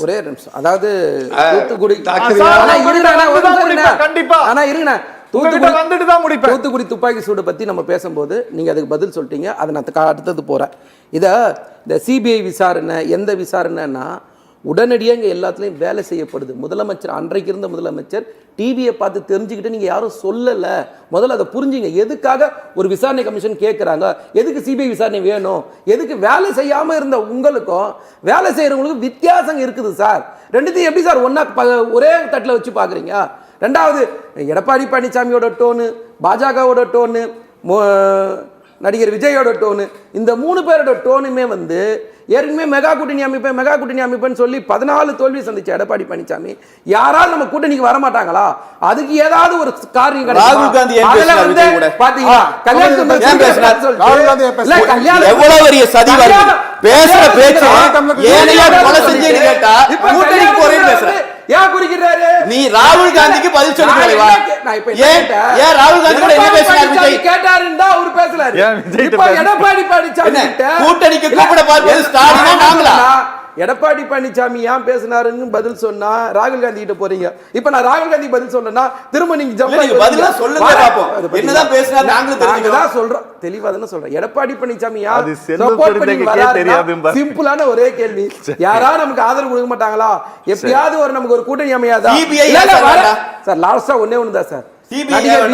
ஒரே நிமிஷம். அதாவது தூத்துக்குடி தூத்துக்குடி துப்பாக்கி சூடு பத்தி நம்ம பேசும்போது நீங்க அதுக்கு பதில் சொல்லிட்டீங்க. அதை நான் அடுத்தது போறேன். இந்த சிபிஐ விசாரணை எந்த விசாரணைன்னா உடனடியாக இங்கே எல்லாத்துலேயும் வேலை செய்யப்படுது. முதலமைச்சர் அன்றைக்கு இருந்த முதலமைச்சர் டிவியை பார்த்து தெரிஞ்சுக்கிட்டு நீங்கள் யாரும் சொல்லலை. முதல்ல அதை புரிஞ்சுங்க. எதுக்காக ஒரு விசாரணை கமிஷன் கேட்குறாங்க, எதுக்கு சிபிஐ விசாரணை வேணும், எதுக்கு வேலை செய்யாமல் இருந்த உங்களுக்கும் வேலை செய்கிறவங்களுக்கும் வித்தியாசம் இருக்குது சார். ரெண்டுத்தையும் எப்படி சார் ஒன்றா ஒரே தட்டில் வச்சு பார்க்குறீங்க? ரெண்டாவது, எடப்பாடி பழனிசாமியோட டோனு, பாஜகவோட டோனு, நடிகர் விஜயோட டோனு, இந்த 3 பேரோட டோனுமே ஏற்கனவே மெகா கூட்டணி அமைப்புன்னு சொல்லி 14 தோல்வி சந்திச்ச எடப்பாடி பழனிசாமி யாராவது நம்ம கூட்டணிக்கு வர மாட்டாங்களா? அதுக்கு ஏதாவது ஒரு காரணம் ராகுல் காந்தி பாத்தீங்களா? எவ்வளவு பெரிய சதி பேசுற பேச்சு ஏன் குறிக்கிறாரு? நீ ராகுல் காந்திக்கு பதில் சொல்லுவா? ஏன் ராகுல் காந்தி கூட என்ன பேசுறாரு? கேட்டாருன்னா அவர் பேசலாரு. இப்ப எடப்பாடி பழனிசாமி கூட்டணிக்கு கூப்பிட பார்ப்பது ஸ்டாலினா நாங்களா? எடப்பாடி பழனிசாமி ஏன் பேசினாருன்னு பதில் சொன்னா ராகுல் காந்தி கிட்ட போறீங்க. இப்ப நான் ராகுல் காந்தி பதில் சொன்னா திரும்ப நீங்க பதிலா சொல்லுங்க பாப்போம். என்னதான் பேசினாரு நாங்களும் தெரிஞ்சுக்கலாம் சொல்றோம். தெளிவா தான சொல்றேன். எடப்பாடி பழனிசாமி யார் சப்போர்ட் பண்ணி வராரு? சிம்பிளான ஒரே கேள்வி, யாராவது நமக்கு ஆதரவு கொடுக்க மாட்டாங்களா? எப்பயாவது ஒரு நமக்கு ஒரு கூட்டணி அமையாதா? சார் லாஸ்டா ஒண்ணே தான் சார்.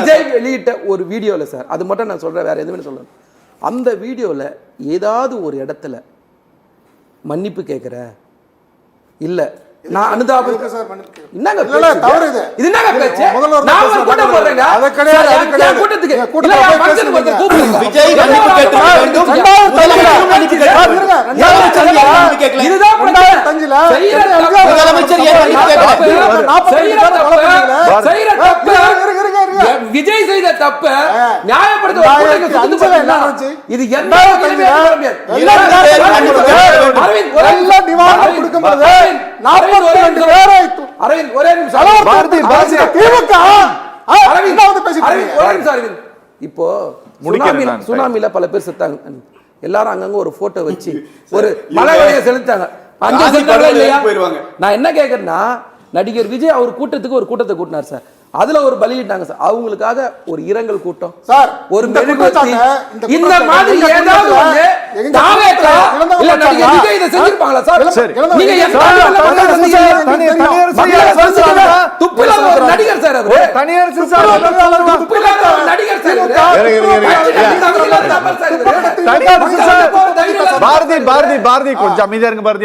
விஜய் வெளியிட்ட ஒரு வீடியோல சார், அது மட்டும் நான் சொல்றேன், வேற எதுவுமே சொல்றேன். அந்த வீடியோல ஏதாவது ஒரு இடத்துல மன்னிப்பு கேட்கிற இல்ல நான் அனுதாபம் என்னங்க தவறு இது என்னங்க பேச்சு? நான் ஒரு கூட்டம் போடுறேங்க, அத கிடையாது. அது கிடையாது கூட்டத்துக்கு இல்ல ஃபங்க்ஷன் போட்டு கூப்பிடுங்க. விஜய் மன்னிப்பு கேட்க வேண்டும். மன்னிப்பு கேட்கல. இதுதான் முதலமைச்சர் ஏன் மன்னிப்பு கேட்கல? செய்யற தப்பு விஜய் செய்த தப்பு நியாயப்படுத்த இது எந்த இப்போ சுனாமில பல பேர் செத்தாங்க. எல்லாரும் அங்கங்க ஒரு போட்டோ வச்சு ஒரு மலைவழியை செலுத்தாங்க. நான் என்ன கேக்குறேன்னா, நடிகர் விஜய் அவர் கூட்டத்துக்கு ஒரு கூட்டத்தை கூட்டினார் சார். அதுல ஒரு பலியிட்டாங்க சார். அவங்களுக்காக ஒரு இரங்கல் கூட்டம் சார், ஒரு மெழுகுவர்த்தி, இந்த மாதிரி ஏதாவது ஒண்ணு தாவேக்கா இல்ல நடிகர் விஜய் இத செஞ்சிருப்பாங்களா சார்? நீங்க துப்பில ஒரு நடிகர் சார், அவர் தனியரசு சார், துப்பில ஒரு நடிகர் சார். பாரதி கொஞ்சம் அமைதியா இருங்க பாரதி.